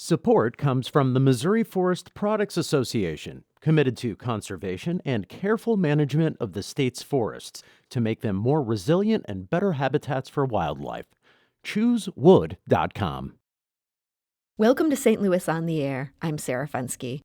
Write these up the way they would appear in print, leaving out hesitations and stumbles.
Support comes from the Missouri Forest Products Association, committed to conservation and careful management of the state's forests to make them more resilient and better habitats for wildlife. ChooseWood.com. Welcome to St. Louis on the Air. I'm Sarah Fensky.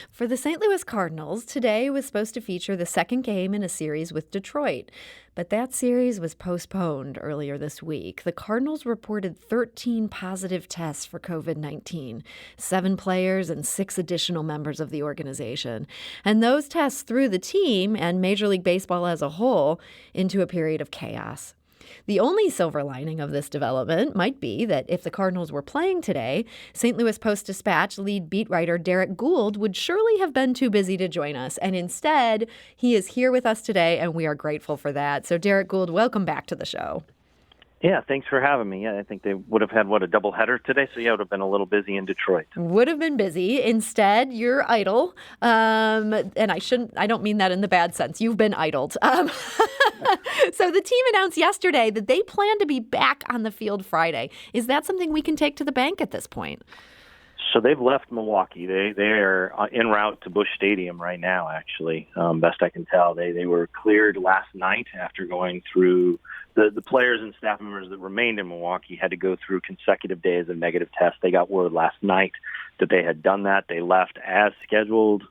For the St. Louis Cardinals, today was supposed to feature the second game in a series with Detroit, but that series was postponed earlier this week. The Cardinals reported 13 positive tests for COVID-19, 7 players and 6 additional members of the organization. And those tests threw the team and Major League Baseball as a whole into a period of chaos. The only silver lining of this development might be that if the Cardinals were playing today, St. Louis Post-Dispatch lead beat writer Derrick Goold would surely have been too busy to join us. And instead, he is here with us today, and we are grateful for that. So, Derrick Goold, welcome back to the show. Yeah, thanks for having me. Yeah, I think they would have had, a doubleheader today? So, yeah, it would have been a little busy in Detroit. Would have been busy. Instead, you're idle. And I don't mean that in the bad sense. You've been idled. So the team announced yesterday that they plan to be back on the field Friday. Is that something we can take to the bank at this point? So they've left Milwaukee. They are en route to Busch Stadium right now, actually, best I can tell. They were cleared last night after going through the players and staff members that remained in Milwaukee had to go through consecutive days of negative tests. They got word last night that they had done that. They left as scheduled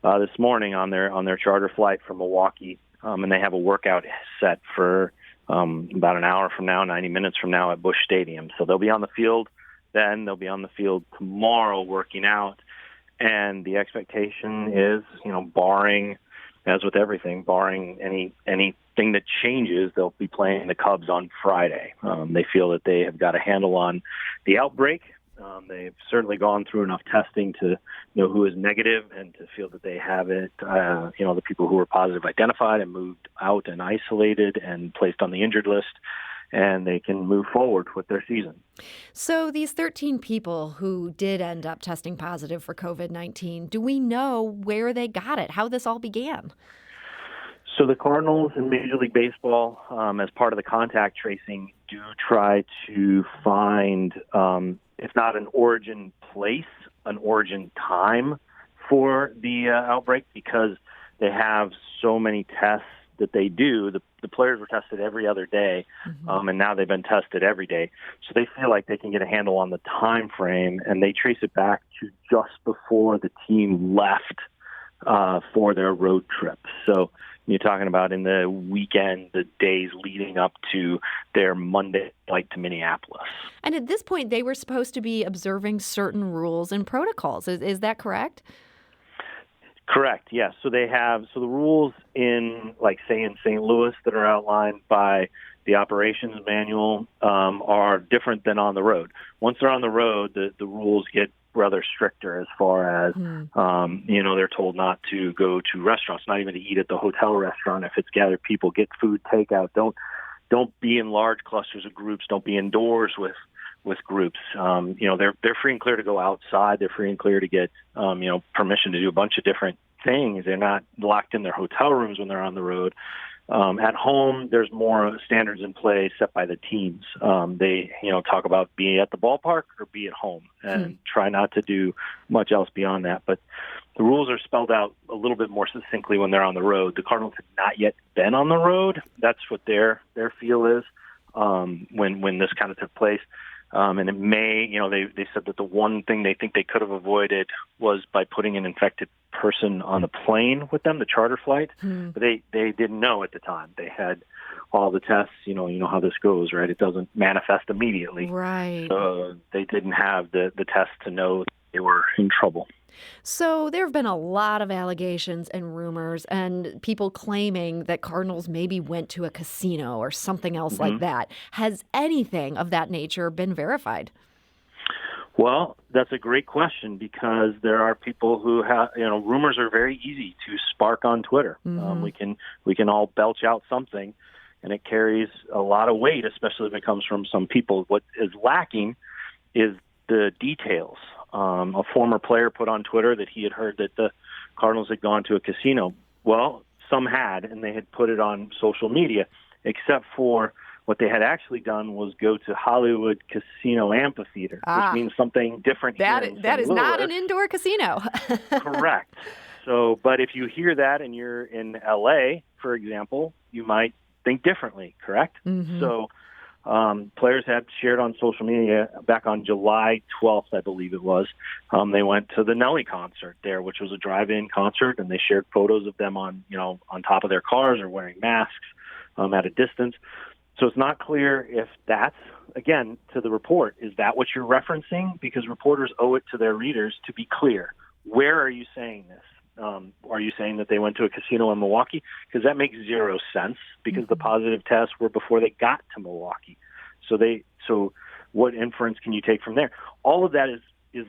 this morning on their charter flight from Milwaukee, and they have a workout set for about an hour from now, 90 minutes from now at Busch Stadium. So they'll be on the field then. They'll be on the field tomorrow working out. And the expectation is, barring, as with everything, barring anything that changes, they'll be playing the Cubs on Friday. They feel that they have got a handle on the outbreak. They've certainly gone through enough testing to know who is negative and to feel that they have it, the people who were positive identified and moved out and isolated and placed on the injured list, and they can move forward with their season. So these 13 people who did end up testing positive for COVID-19, do we know where they got it, how this all began? So the Cardinals and Major League Baseball, as part of the contact tracing, do try to find, if not an origin place, an origin time for the outbreak, because they have so many tests that they do. The players were tested every other day, and now they've been tested every day. So they feel like they can get a handle on the time frame, and they trace it back to just before the team left for their road trip. So you're talking about in the weekend, the days leading up to their Monday flight to Minneapolis. And at this point, they were supposed to be observing certain rules and protocols. Is that correct? Correct, yes. So the rules in, say, in St. Louis that are outlined by the operations manual are different than on the road. Once they're on the road, the rules get rather stricter as far as, they're told not to go to restaurants, not even to eat at the hotel restaurant. If it's gathered people, get food takeout. Don't be in large clusters of groups. Don't be indoors with groups. They're free and clear to go outside. They're free and clear to get, permission to do a bunch of different things. They're not locked in their hotel rooms when they're on the road. At home, there's more standards in place set by the teams. They, talk about being at the ballpark or be at home and try not to do much else beyond that. But the rules are spelled out a little bit more succinctly when they're on the road. The Cardinals have not yet been on the road. That's what their feel is when this kind of took place. And it may, they said that the one thing they think they could have avoided was by putting an infected person on the plane with them, the charter flight. But they didn't know at the time. They had all the tests. You know how this goes, right? It doesn't manifest immediately. Right. So they didn't have the test to know they were in trouble. So there have been a lot of allegations and rumors and people claiming that Cardinals maybe went to a casino or something else like that. Has anything of that nature been verified? Well, that's a great question, because there are people who have, rumors are very easy to spark on Twitter. We can all belch out something, and it carries a lot of weight, especially if it comes from some people. What is lacking is the details. A former player put on Twitter that he had heard that the Cardinals had gone to a casino. Well, some had, and they had put it on social media, except for What they had actually done was go to Hollywood Casino Amphitheater, which means something different here in That St. is Louis. not an indoor casino. Correct. So, but if you hear that and you're in LA, for example, you might think differently, correct? Mm-hmm. So players had shared on social media back on July 12th, I believe it was. They went to the Nelly concert there, which was a drive-in concert, and they shared photos of them on top of their cars or wearing masks at a distance. So it's not clear if that's, again, to the report, is that what you're referencing? Because reporters owe it to their readers to be clear. Where are you saying this? Are you saying that they went to a casino in Milwaukee? Because that makes zero sense, because the positive tests were before they got to Milwaukee. So what inference can you take from there? All of that is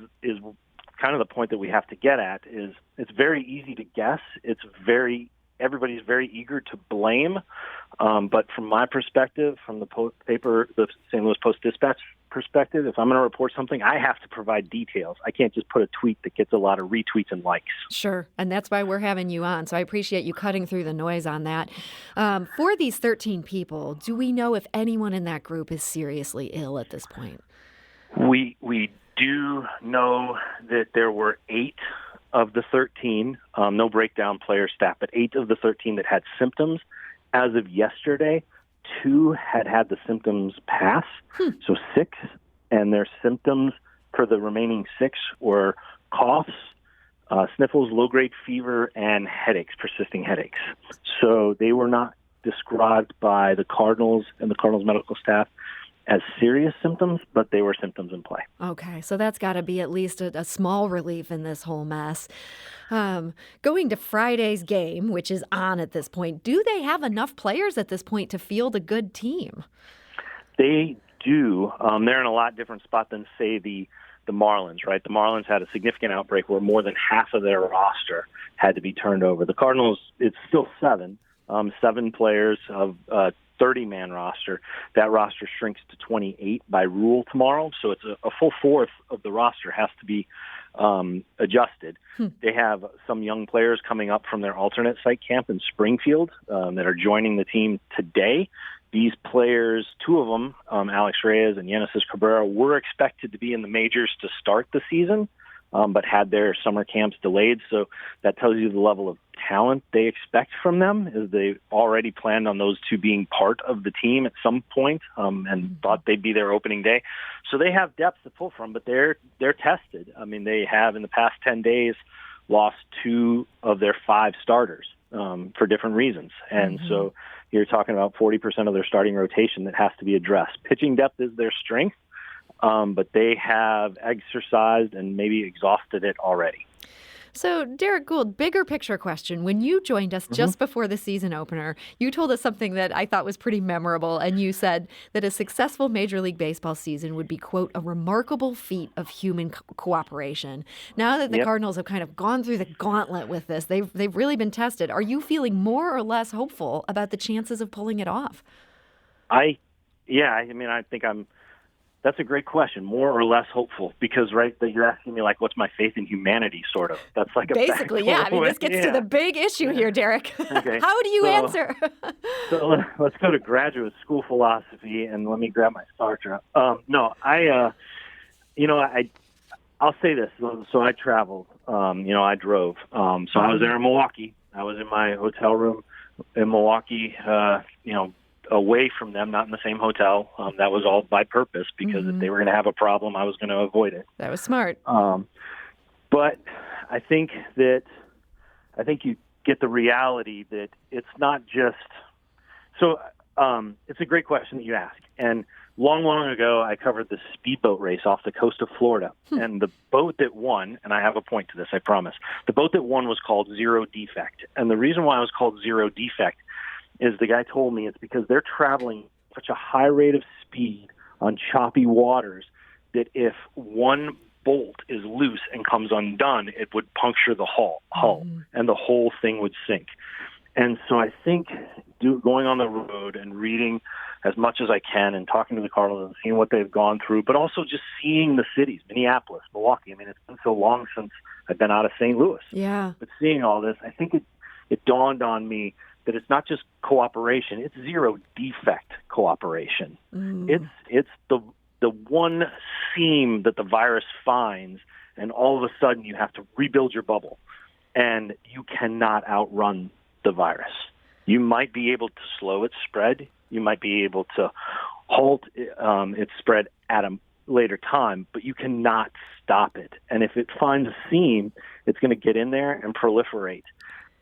kind of the point that we have to get at. Is it's very easy to guess. Everybody's very eager to blame, but from my perspective, from the St. Louis Post-Dispatch perspective, if I'm going to report something, I have to provide details. I can't just put a tweet that gets a lot of retweets and likes. Sure, and that's why we're having you on, so I appreciate you cutting through the noise on that. For these 13 people, do we know if anyone in that group is seriously ill at this point? We do know that there were 8 of the 13, no breakdown player staff, but 8 of the 13 that had symptoms. As of yesterday, 2 had the symptoms pass, so 6, and their symptoms for the remaining 6 were coughs, sniffles, low-grade fever, and headaches, persisting headaches. So they were not described by the Cardinals and the Cardinals medical staff as serious symptoms, but they were symptoms in play. Okay, so that's got to be at least a small relief in this whole mess. Going to Friday's game, which is on at this point, do they have enough players at this point to field a good team? They do. They're in a lot different spot than, say, the Marlins, right? The Marlins had a significant outbreak where more than half of their roster had to be turned over. The Cardinals, it's still 7 players of 30-man roster. That roster shrinks to 28 by rule tomorrow, so it's a full fourth of the roster has to be adjusted. They have some young players coming up from their alternate site camp in Springfield that are joining the team today. These players, 2 of them, Alex Reyes and Yenesis Cabrera, were expected to be in the majors to start the season, but had their summer camps delayed. So that tells you the level of talent they expect from them, is they already planned on those 2 being part of the team at some point, and thought they'd be their opening day. So they have depth to pull from, but they're tested. I mean, they have in the past 10 days lost 2 of their 5 starters for different reasons. And so you're talking about 40% of their starting rotation that has to be addressed. Pitching depth is their strength, but they have exercised and maybe exhausted it already. So, Derrick Goold, bigger picture question. When you joined us just before the season opener, you told us something that I thought was pretty memorable, and you said that a successful Major League Baseball season would be, quote, a remarkable feat of human cooperation. Now that the Cardinals have kind of gone through the gauntlet with this, they've really been tested. Are you feeling more or less hopeful about the chances of pulling it off? I think that's a great question. More or less hopeful, because that you're asking me, like, what's my faith in humanity, sort of. That's like basically, yeah. I mean, this gets to the big issue here, Derrick. Okay. How do you answer? So let's go to graduate school philosophy, and let me grab my starter. I'll say this. So I traveled. I drove. So I was there in Milwaukee. I was in my hotel room in Milwaukee. Away from them, not in the same hotel. That was all by purpose, because if they were going to have a problem, I was going to avoid it. That was smart. But I think you get the reality that it's not just. So it's a great question that you ask. And long ago, I covered the speedboat race off the coast of Florida. And the boat that won, and I have a point to this, I promise. The boat that won was called Zero Defect. And the reason why it was called Zero Defect is the guy told me it's because they're traveling such a high rate of speed on choppy waters that if one bolt is loose and comes undone, it would puncture the hull, and the whole thing would sink. And so I think going on the road and reading as much as I can and talking to the Cardinals and seeing what they've gone through, but also just seeing the cities, Minneapolis, Milwaukee. I mean, it's been so long since I've been out of St. Louis. Yeah. But seeing all this, I think it dawned on me that it's not just cooperation; it's zero defect cooperation. It's the one seam that the virus finds, and all of a sudden you have to rebuild your bubble, and you cannot outrun the virus. You might be able to slow its spread. You might be able to halt its spread at a later time, but you cannot stop it. And if it finds a seam, it's going to get in there and proliferate.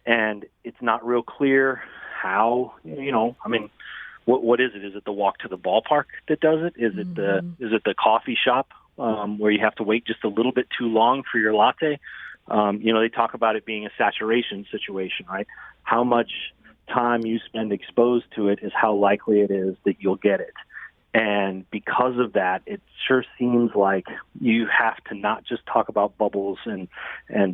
And it's not real clear how, what is it? Is it the walk to the ballpark that does it? Is it the coffee shop where you have to wait just a little bit too long for your latte? They talk about it being a saturation situation, right? How much time you spend exposed to it is how likely it is that you'll get it. And because of that, it sure seems like you have to not just talk about bubbles and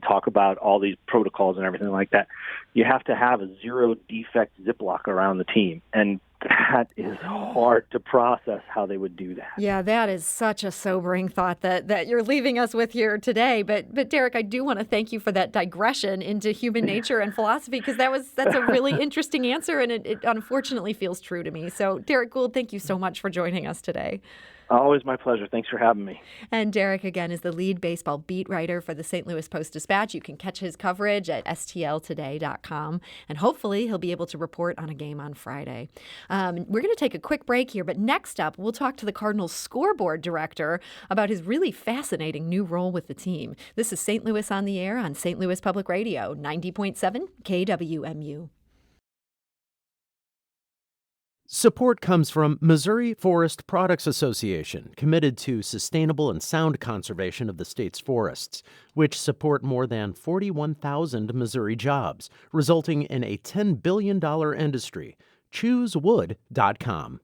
talk about all these protocols and everything like that. You have to have a zero defect Ziploc around the team. And that is hard to process how they would do that. Yeah, that is such a sobering thought that you're leaving us with here today. But Derrick, I do want to thank you for that digression into human nature and philosophy, because that's a really interesting answer, and it unfortunately feels true to me. So Derrick Goold, thank you so much for joining us today. Always my pleasure. Thanks for having me. And Derrick, again, is the lead baseball beat writer for the St. Louis Post-Dispatch. You can catch his coverage at stltoday.com, and hopefully he'll be able to report on a game on Friday. We're going to take a quick break here, but next up, we'll talk to the Cardinals scoreboard director about his really fascinating new role with the team. This is St. Louis on the Air on St. Louis Public Radio, 90.7 KWMU. Support comes from Missouri Forest Products Association, committed to sustainable and sound conservation of the state's forests, which support more than 41,000 Missouri jobs, resulting in a $10 billion industry. ChooseWood.com.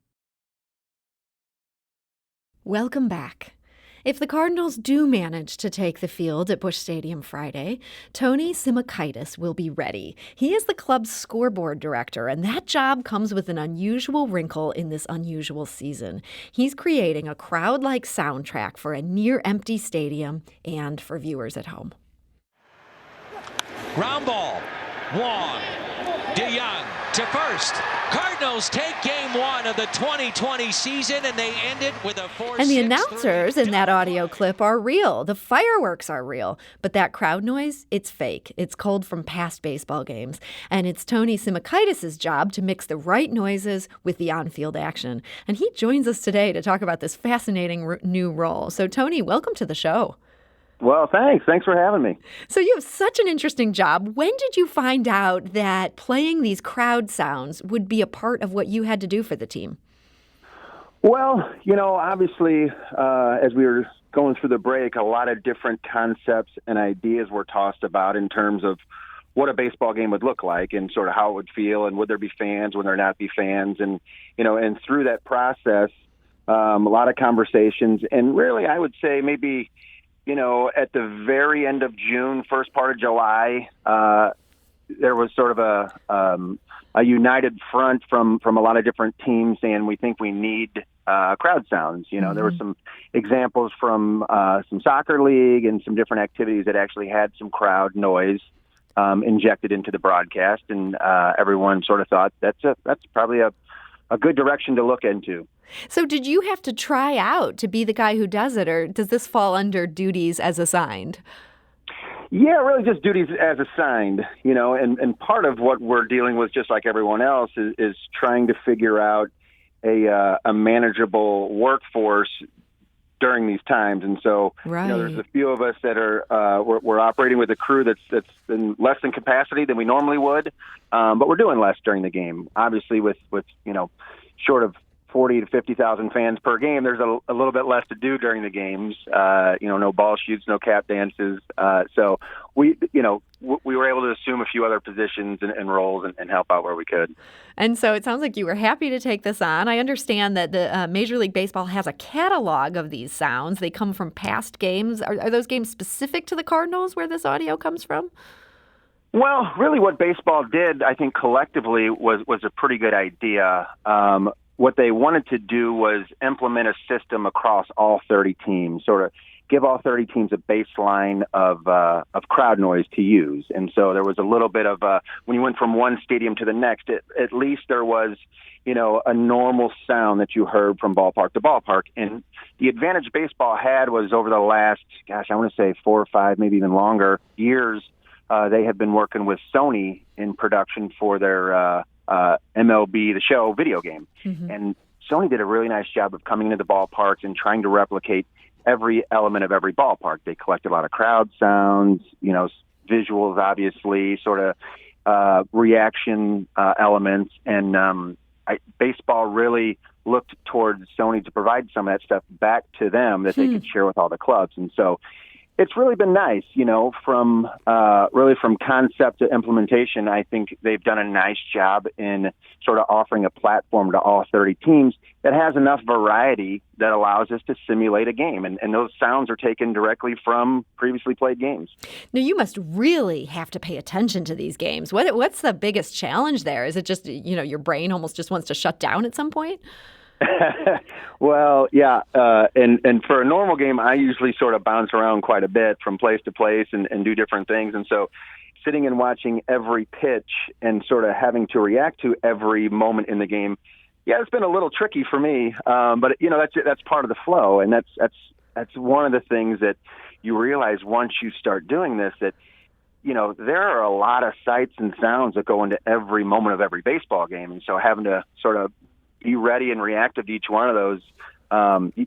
Welcome back. If the Cardinals do manage to take the field at Busch Stadium Friday, Tony Simokaitis will be ready. He is the club's scoreboard director, and that job comes with an unusual wrinkle in this unusual season. He's creating a crowd-like soundtrack for a near-empty stadium and for viewers at home. Ground ball. Wong. DeYoung to first. Cardinals take game one of the 2020 season, and they end it with a 4-6. And the announcers in that audio clip are real. The fireworks are real. But that crowd noise, it's fake. It's culled from past baseball games. And it's Tony Simokaitis' job to mix the right noises with the on-field action. And he joins us today to talk about this fascinating new role. So, Tony, welcome to the show. Well, thanks. Thanks for having me. So you have such an interesting job. When did you find out that playing these crowd sounds would be a part of what you had to do for the team? Well, obviously, as we were going through the break, a lot of different concepts and ideas were tossed about in terms of what a baseball game would look like and sort of how it would feel, and would there be fans, would there not be fans? And, and through that process, a lot of conversations. And really, I would say maybe at the very end of June, first part of July, there was sort of a united front from a lot of different teams saying we think we need crowd sounds. There were some examples from some soccer league and some different activities that actually had some crowd noise injected into the broadcast, and everyone sort of thought that's probably a good direction to look into. So did you have to try out to be the guy who does it, or does this fall under duties as assigned? Yeah, really just duties as assigned, and part of what we're dealing with, just like everyone else, is trying to figure out a manageable workforce during these times. And so, right. There's a few of us that are we're operating with a crew that's in less than capacity than we normally would, but we're doing less during the game. Obviously, with short of 40 to 50,000 fans per game, there's a little bit less to do during the games. No ball shoots, no cap dances. So we were able to assume a few other positions and roles and help out where we could. And so it sounds like you were happy to take this on. I understand that the Major League Baseball has a catalog of these sounds. They come from past games. Are those games specific to the Cardinals where this audio comes from? Well, really what baseball did, I think collectively, was a pretty good idea. What they wanted to do was implement a system across all 30 teams, sort of give all 30 teams a baseline of crowd noise to use. And so there was a little bit of when you went from one stadium to the next, at least there was, a normal sound that you heard from ballpark to ballpark. And the advantage baseball had was over the last, I want to say 4 or 5, maybe even longer years, they had been working with Sony in production for their MLB The Show video game. Mm-hmm. And Sony did a really nice job of coming into the ballparks and trying to replicate every element of every ballpark. They collected a lot of crowd sounds, visuals, obviously, sort of reaction elements. And baseball really looked towards Sony to provide some of that stuff back to them that they could share with all the clubs. And so it's really been nice, from concept to implementation. I think they've done a nice job in sort of offering a platform to all 30 teams that has enough variety that allows us to simulate a game. And those sounds are taken directly from previously played games. Now, you must really have to pay attention to these games. What's the biggest challenge there? Is it just, your brain almost just wants to shut down at some point? Well, yeah. And for a normal game, I usually sort of bounce around quite a bit from place to place and do different things. And so sitting and watching every pitch and sort of having to react to every moment in the game, yeah, it's been a little tricky for me. But that's part of the flow. And that's one of the things that you realize once you start doing this, that there are a lot of sights and sounds that go into every moment of every baseball game. And so having to sort of be ready and reactive to each one of those,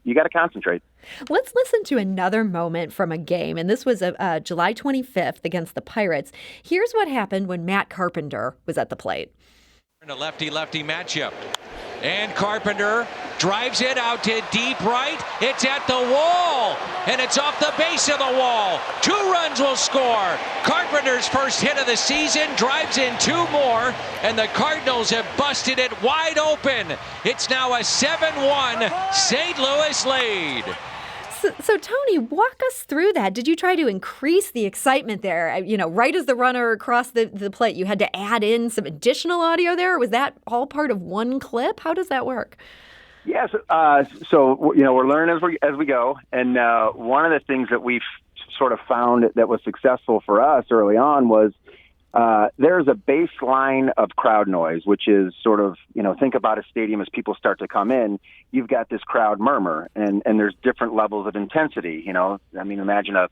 you got to concentrate. Let's listen to another moment from a game, and this was July 25th against the Pirates. Here's what happened when Matt Carpenter was at the plate. A lefty-lefty matchup. And Carpenter drives it out to deep right. It's at the wall, and it's off the base of the wall. 2 runs will score. Carpenter's first hit of the season drives in 2 more, and the Cardinals have busted it wide open. It's now a 7-1 St. Louis lead. So, Tony, walk us through that. Did you try to increase the excitement there? Right as the runner crossed the plate, you had to add in some additional audio there? Or was that all part of one clip? How does that work? Yes. So we're learning as we go. And one of the things that we've sort of found that was successful for us early on was there's a baseline of crowd noise, which is sort of, think about a stadium as people start to come in, you've got this crowd murmur and there's different levels of intensity. Imagine a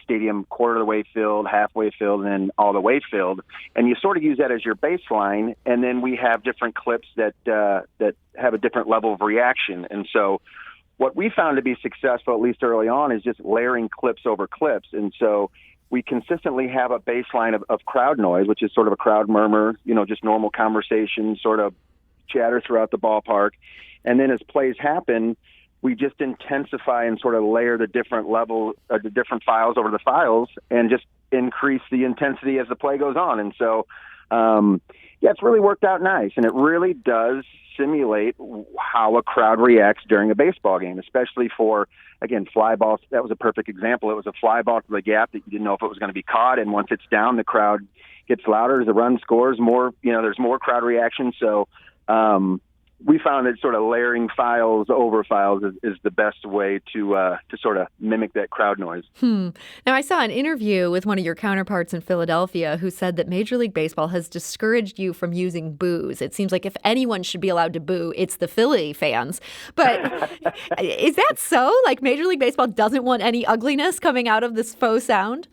stadium quarter of the way filled, halfway filled, and then all the way filled. And you sort of use that as your baseline. And then we have different clips that have a different level of reaction. And so what we found to be successful, at least early on, is just layering clips over clips. And so we consistently have a baseline of crowd noise, which is sort of a crowd murmur, just normal conversation, sort of chatter throughout the ballpark. And then as plays happen, we just intensify and sort of layer the different level, the different files over the files and just increase the intensity as the play goes on. And so, it's really worked out nice. And it really does simulate how a crowd reacts during a baseball game, especially for, again, fly balls. That was a perfect example. It was a fly ball to the gap that you didn't know if it was going to be caught. And once it's down, the crowd gets louder as the run scores more, there's more crowd reaction. So, we found that sort of layering files over files is the best way to sort of mimic that crowd noise. Now, I saw an interview with one of your counterparts in Philadelphia who said that Major League Baseball has discouraged you from using boos. It seems like if anyone should be allowed to boo, it's the Philly fans. But is that so? Like Major League Baseball doesn't want any ugliness coming out of this faux sound?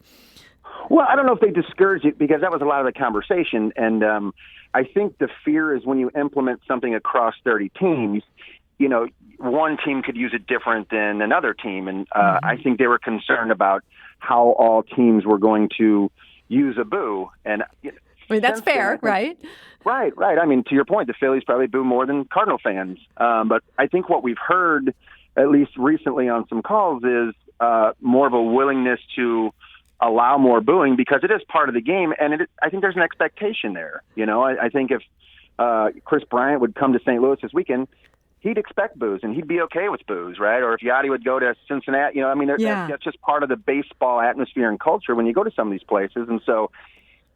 Well, I don't know if they discourage it because that was a lot of the conversation. And I think the fear is when you implement something across 30 teams, one team could use it different than another team. And I think they were concerned about how all teams were going to use a boo. And that's fair, right? Right. I mean, to your point, the Phillies probably boo more than Cardinal fans. But I think what we've heard, at least recently on some calls, is more of a willingness to allow more booing because it is part of the game, and I think there's an expectation there. I think if Chris Bryant would come to St. Louis this weekend, he'd expect boos, and he'd be okay with boos, right? Or if Yachty would go to Cincinnati, that's just part of the baseball atmosphere and culture when you go to some of these places. And so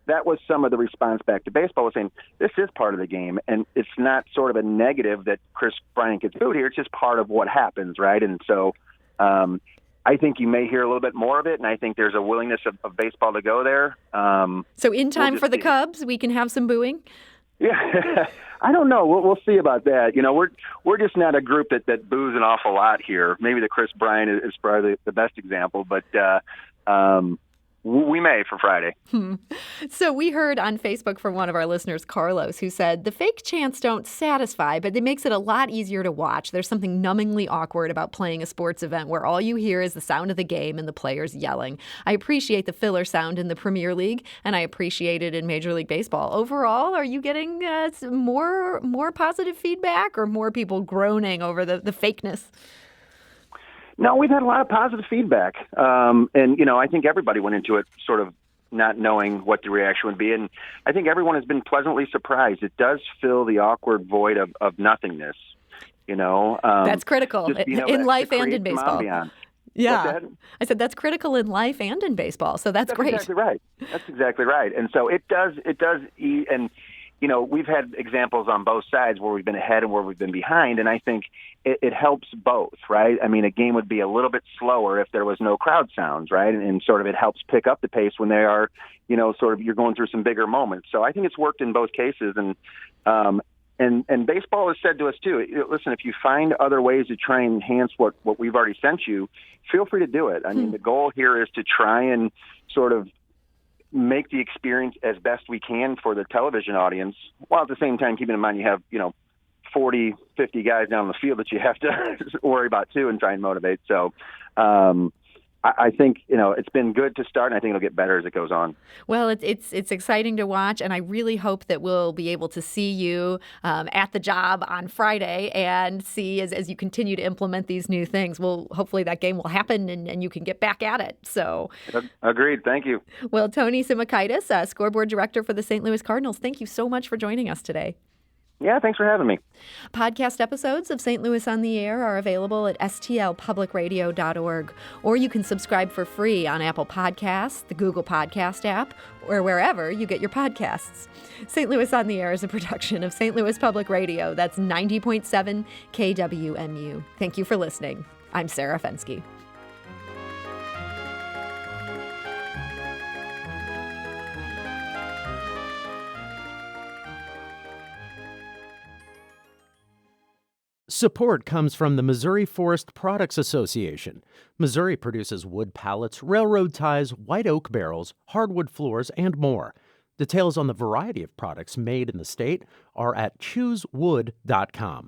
that was some of the response back to baseball, was saying this is part of the game, and it's not sort of a negative that Chris Bryant gets booed here. It's just part of what happens, right? And so I think you may hear a little bit more of it, and I think there's a willingness of baseball to go there. So in time we'll for the see. Cubs, we can have some booing? Yeah, I don't know. We'll see about that. We're just not a group that boos an awful lot here. Maybe the Chris Bryant is probably the best example, but we may for Friday. So we heard on Facebook from one of our listeners, Carlos, who said the fake chants don't satisfy, but it makes it a lot easier to watch. There's something numbingly awkward about playing a sports event where all you hear is the sound of the game and the players yelling. I appreciate the filler sound in the Premier League, and I appreciate it in Major League Baseball. Overall, are you getting more positive feedback or more people groaning over the fakeness? No, we've had a lot of positive feedback. And I think everybody went into it sort of not knowing what the reaction would be. And I think everyone has been pleasantly surprised. It does fill the awkward void of nothingness, That's critical in life and in baseball. Yeah. I said that's critical in life and in baseball. So that's great. Exactly right. That's exactly right. And so it does. And, we've had examples on both sides where we've been ahead and where we've been behind. And I think it helps both, right? I mean, a game would be a little bit slower if there was no crowd sounds, right? And sort of it helps pick up the pace when they are, sort of you're going through some bigger moments. So I think it's worked in both cases. And baseball has said to us, too, listen, if you find other ways to try and enhance what we've already sent you, feel free to do it. I mean, the goal here is to try and sort of make the experience as best we can for the television audience, while at the same time keeping in mind you have, 40, 50 guys down the field that you have to worry about, too, and try and motivate. So I think, it's been good to start, and I think it'll get better as it goes on. Well, it's exciting to watch, and I really hope that we'll be able to see you at the job on Friday and see as you continue to implement these new things. Well, hopefully that game will happen and you can get back at it. So, agreed. Thank you. Well, Tony Simokaitis, scoreboard director for the St. Louis Cardinals, thank you so much for joining us today. Yeah, thanks for having me. Podcast episodes of St. Louis on the Air are available at stlpublicradio.org, or you can subscribe for free on Apple Podcasts, the Google Podcast app, or wherever you get your podcasts. St. Louis on the Air is a production of St. Louis Public Radio. That's 90.7 KWMU. Thank you for listening. I'm Sarah Fensky. Support comes from the Missouri Forest Products Association. Missouri produces wood pallets, railroad ties, white oak barrels, hardwood floors, and more. Details on the variety of products made in the state are at choosewood.com.